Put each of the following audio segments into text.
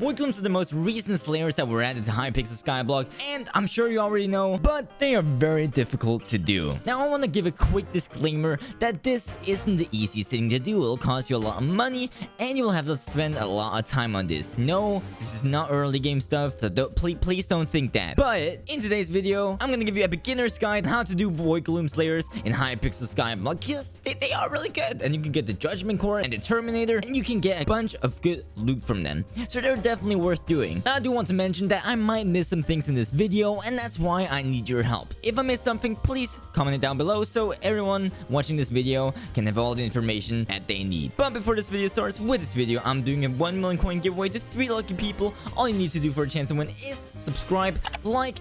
Voidglooms are the most recent slayers that were added to Hypixel Skyblock, and I'm sure you already know, but they are very difficult to do. Now I want to give a quick disclaimer that this isn't the easiest thing to do. It'll cost you a lot of money, and you will have to spend a lot of time on this. No, this is not early game stuff, so please don't think that. But in today's video, I'm gonna give you a beginner's guide on how to do Voidgloom slayers in Hypixel Skyblock. Yes, they are really good, and you can get the Judgment Core and the Terminator, and you can get a bunch of good loot from them. So they're definitely worth doing. Now I do want to mention that I might miss some things in this video, and that's why I need your help. If I miss something, please comment it down below so everyone watching this video can have all the information that they need. But before this video starts, with this video, I'm doing a 1 million coin giveaway to 3 lucky people. All you need to do for a chance to win is subscribe, like,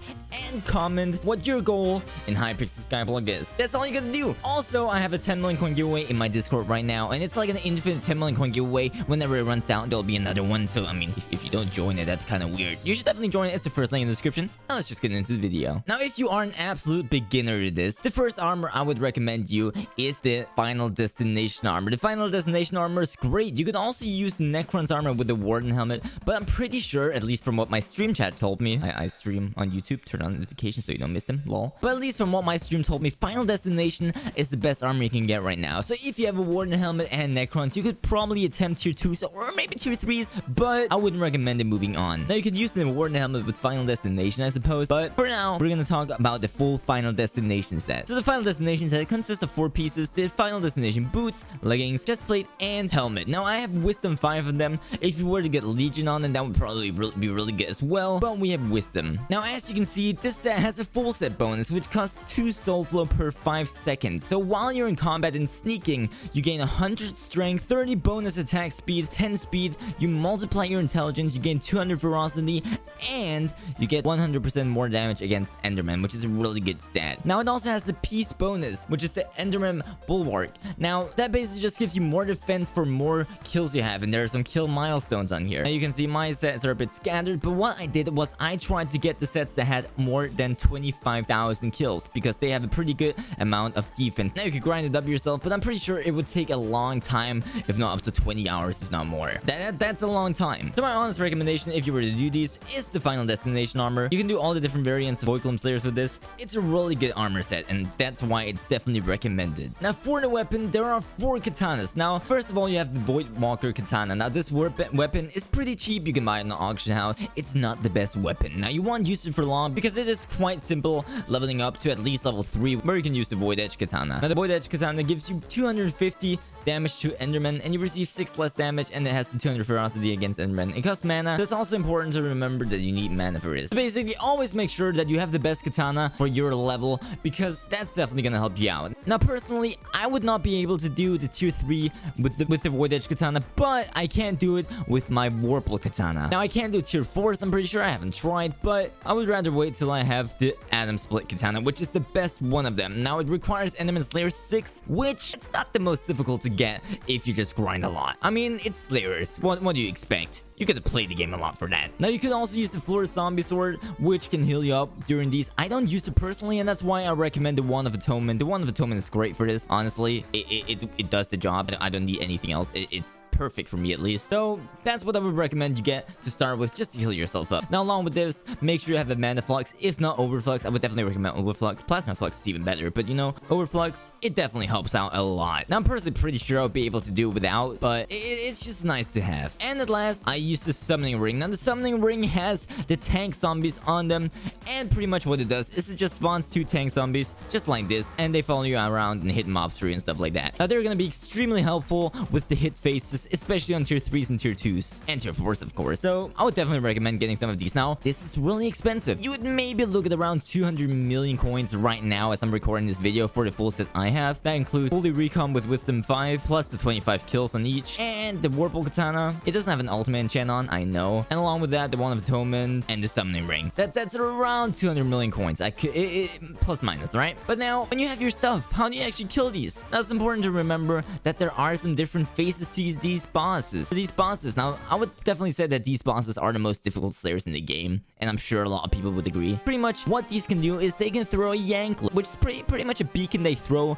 and comment what your goal in Hypixel Skyblock is. That's all you gotta do. Also, I have a 10 million coin giveaway in my Discord right now, and it's like an infinite 10 million coin giveaway. Whenever it runs out, there'll be another one. So I mean, if you don't join it, that's kind of weird. You should definitely join it. It's the first link in the description. Now let's just get into the video. Now, if you are an absolute beginner to this, the first armor I would recommend you is the Final Destination armor. The Final Destination armor is great. You could also use the Necron's armor with the Warden helmet, but I'm pretty sure, at least from what my stream chat told me, I stream on YouTube, turn on notifications so you don't miss them, lol. But at least from what my stream told me, Final Destination is the best armor you can get right now. So if you have a Warden helmet and Necrons, you could probably attempt tier 2s or maybe tier 3s, but I wouldn't recommend it moving on. Now you could use the Warden helmet with Final Destination, I suppose, but for now, we're gonna talk about the full Final Destination set. So the Final Destination set consists of 4 pieces: the Final Destination boots, leggings, chestplate, and helmet. Now I have Wisdom 5 of them. If you were to get Legion on them, that would probably be really good as well, but we have Wisdom. Now as you can see, this set has a full set bonus, which costs 2 soul flow per 5 seconds. So while you're in combat and sneaking, you gain 100 strength, 30 bonus attack speed, 10 speed, you multiply your intelligence, you gain 200 ferocity, and you get 100% more damage against Enderman, which is a really good stat. Now it also has the Peace bonus, which is the Enderman Bulwark. Now that basically just gives you more defense for more kills you have, and there are some kill milestones on here. Now you can see my sets are a bit scattered, but what I did was I tried to get the sets that had more than 25,000 kills, because they have a pretty good amount of defense. Now you could grind it up yourself, but I'm pretty sure it would take a long time, if not up to 20 hours, if not more. That's a long time. So my honest recommendation, if you were to do these, is the Final Destination armor. You can do all the different variants of Voidgloom slayers with this. It's a really good armor set, and that's why it's definitely recommended. Now for the weapon, there are 4 katanas. Now first of all, you have the Voidwalker katana. Now this weapon is pretty cheap. You can buy it in the auction house. It's not the best weapon. Now you won't use it for long because it is quite simple leveling up to at least level 3, where you can use the Void Edge katana. Now the Void Edge katana gives you 250 damage to Enderman, and you receive 6 less damage, and it has the 200 ferocity against Enderman. It costs mana, so it's also important to remember that you need mana for this. So basically, always make sure that you have the best katana for your level, because that's definitely gonna help you out. Now personally, I would not be able to do the tier 3 with the Void Edge katana, but I can do it with my Vorpal katana. Now I can't do tier 4s, I'm pretty sure. I haven't tried, but I would rather wait till I have the Atom Split katana, which is the best one of them. Now it requires Enderman Slayer 6, which it's not the most difficult to get if you just grind a lot. I mean, it's slayers. What do you expect? You gotta play the game a lot for that. Now you can also use the Floor Zombie Sword, which can heal you up during these. I don't use it personally, and that's why I recommend the Wand of Atonement. The Wand of Atonement is great for this. Honestly, it does the job. I don't need anything else. It's perfect for me, at least. So that's what I would recommend you get to start with, just to heal yourself up. Now along with this, make sure you have a Mana Flux. If not Overflux, I would definitely recommend Overflux. Plasma Flux is even better, but you know, Overflux, it definitely helps out a lot. Now I'm personally pretty sure I'll be able to do it without, but it's just nice to have. And at last, I use the Summoning Ring. Now the Summoning Ring has the tank zombies on them, and pretty much what it does is it just spawns 2 tank zombies just like this, and they follow you around and hit mobs through and stuff like that. Now they're gonna be extremely helpful with the hit phases, especially on tier 3s and tier 2s and tier 4s, of course. So I would definitely recommend getting some of these. Now this is really expensive. You would maybe look at around 200 million coins right now as I'm recording this video for the full set I have. That includes fully recon with Wisdom 5 plus the 25 kills on each, and the Vorpal katana. It doesn't have an ultimate enchant on, I know. And along with that, the Wand of Atonement and the Summoning Ring. That's around 200 million coins. Plus minus, right? But now, when you have your stuff, how do you actually kill these? Now, it's important to remember that there are some different phases to these bosses. Now, I would definitely say that these bosses are the most difficult slayers in the game, and I'm sure a lot of people would agree. Pretty much what these can do is they can throw a Yanklet, which is pretty much a beacon they throw,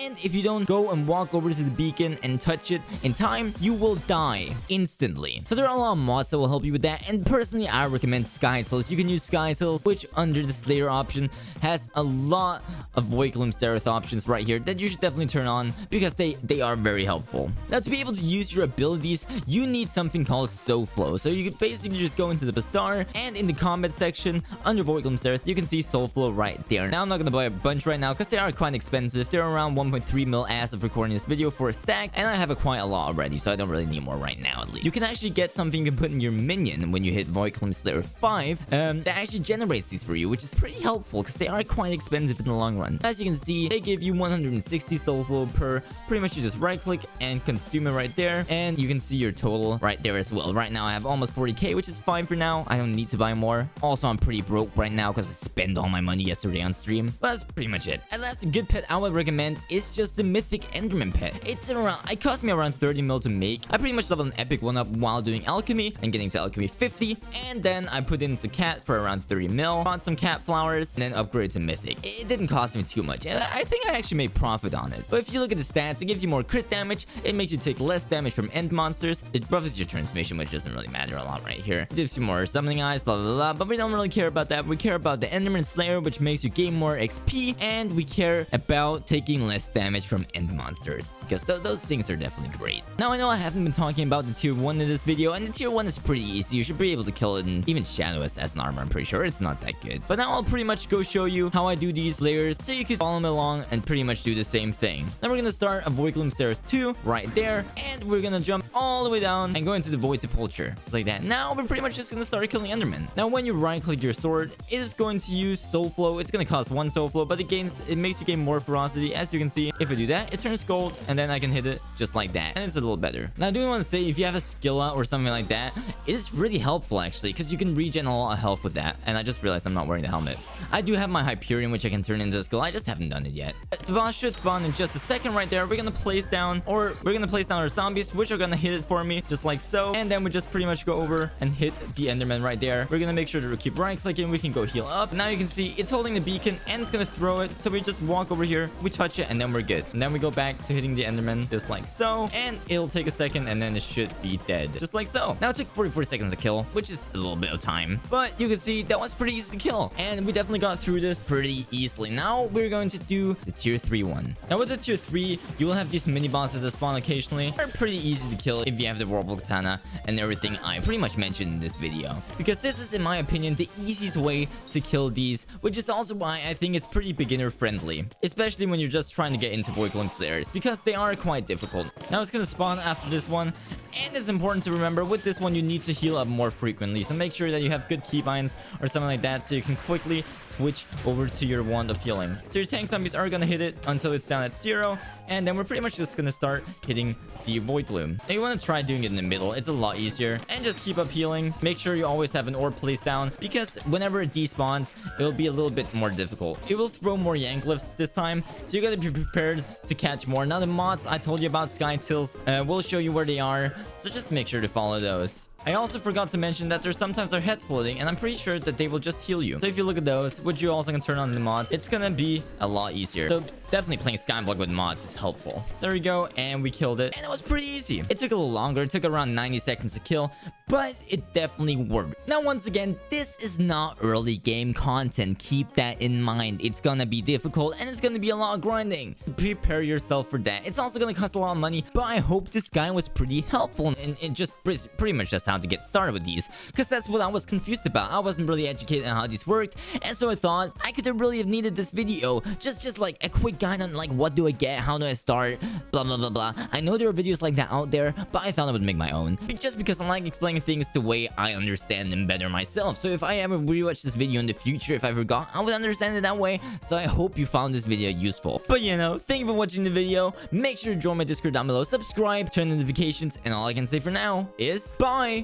and if you don't go and walk over to the beacon and touch it in time, you will die instantly. So there are are a lot of mods that will help you with that, and personally I recommend Sky Tills. You can use Sky Tills, which under the Slayer option has a lot of Voidgloom Seraph options right here that you should definitely turn on because they are very helpful. Now, to be able to use your abilities, you need something called Soul Flow. So you can basically just go into the Bazaar, and in the combat section under Voidgloom Seraph, you can see Soul Flow right there. Now, I'm not gonna buy a bunch right now because they are quite expensive. They're around 1.3 mil as of recording this video for a stack, and I have quite a lot already, so I don't really need more right now at least. You can actually get something you can put in your minion when you hit Voidgloom Slayer 5 that actually generates these for you, which is pretty helpful because they are quite expensive in the long run. As you can see, they give you 160 Soul Flow per. Pretty much you just right click and consume it right there, and you can see your total right there as well. Right now I have almost 40k, which is fine for now. I don't need to buy more. Also, I'm pretty broke right now because I spent all my money yesterday on stream, but that's pretty much it. And last, a good pet I would recommend is just the Mythic Enderman pet. It cost me around 30 mil to make. I pretty much leveled an epic one up while doing alchemy and getting to alchemy 50, and then I put in some cat for around 30 mil, bought some cat flowers, and then upgraded to mythic. It didn't cost me too much, and I think I actually made profit on it. But if you look at the stats, it gives you more crit damage, it makes you take less damage from end monsters, it buffs your transmission, which doesn't really matter a lot right here. It gives you more summoning eyes, blah blah blah, but we don't really care about that. We care about the Enderman Slayer, which makes you gain more XP, and we care about taking less damage from end monsters, because those things are definitely great. Now, I know I haven't been talking about the tier 1 in this video, and the tier 1 is pretty easy. You should be able to kill it in even Shadow as an armor. I'm pretty sure it's not that good. But now I'll pretty much go show you how I do these layers so you can follow me along and pretty much do the same thing. Then we're gonna start a Voidgloom Seraph 2 right there, and we're gonna jump all the way down and go into the Void Sepulture. Just like that. Now we're pretty much just gonna start killing Enderman. Now, when you right click your sword, it is going to use Soul Flow. It's gonna cost 1 Soul Flow, but it makes you gain more ferocity. As you can see, if I do that, it turns gold, and then I can hit it just like that, and it's a little better. Now, I do want to say, if you have a Skilla or something like that, it is really helpful actually, because you can regen a lot of health with that. And I just realized I'm not wearing the helmet. I do have my Hyperion, which I can turn into a Skill. I just haven't done it yet. The boss should spawn in just a second right there. We're gonna place down our zombies, which are gonna hit it for me, just like so. And then we just pretty much go over and hit the Enderman right there. We're gonna make sure to keep right clicking. We can go heal up. Now you can see it's holding the beacon and it's gonna throw it. So we just walk over here, we touch it, and then we're good. And then we go back to hitting the Enderman, just like so. And it'll take a second, and then it should be dead, just like so. Now, it took 44 seconds to kill, which is a little bit of time, but you can see that was pretty easy to kill, and we definitely got through this pretty easily. Now we're going to do the tier 3 one. Now, with the tier 3, you will have these mini bosses that spawn occasionally. They're pretty easy to kill if you have the Whirlpool Katana and everything I pretty much mentioned in this video, because this is, in my opinion, the easiest way to kill these, which is also why I think it's pretty beginner friendly, especially when you're just trying to get into Voidgloom Slayers, because they are quite difficult. Now it's gonna spawn after this one, and it's important to remember with this one you need to heal up more frequently, so make sure that you have good keybinds or something like that so you can quickly switch over to your wand of healing. So your tank zombies are gonna hit it until it's down at 0, and then we're pretty much just gonna start hitting the Voidgloom. Now you want to try doing it in the middle, it's a lot easier, and just keep up healing. Make sure you always have an orb placed down, because whenever it despawns, it'll be a little bit more difficult. It will throw more Yankglyphs this time, so you gotta be prepared to catch more. Now, the mods I told you about, Sky Tills, will show you where they are, so just make sure to follow those. I also forgot to mention that there's sometimes our head floating, and I'm pretty sure that they will just heal you. So if you look at those, which you also can turn on in the mods, it's gonna be a lot easier. So definitely playing Skyblock with mods is helpful. There we go, and we killed it, and it was pretty easy. It took a little longer, it took around 90 seconds to kill, but it definitely worked. Now, once again, this is not early game content. Keep that in mind. It's gonna be difficult, and it's gonna be a lot of grinding. Prepare yourself for that. It's also gonna cost a lot of money, but I hope this guy was pretty helpful, and it just pretty much just how to get started with these, because that's what I was confused about. I wasn't really educated on how these worked, and so I thought I could have really have needed this video, just like a quick guide on like what do I get, how do I start, blah blah blah blah. I know there are videos like that out there, but I thought I would make my own, just because I like explaining things the way I understand them better myself. So if I ever rewatch this video in the future, if I forgot, I would understand it that way. So I hope you found this video useful. But thank you for watching the video. Make sure to join my Discord down below, subscribe, turn on notifications, and all I can say for now is bye.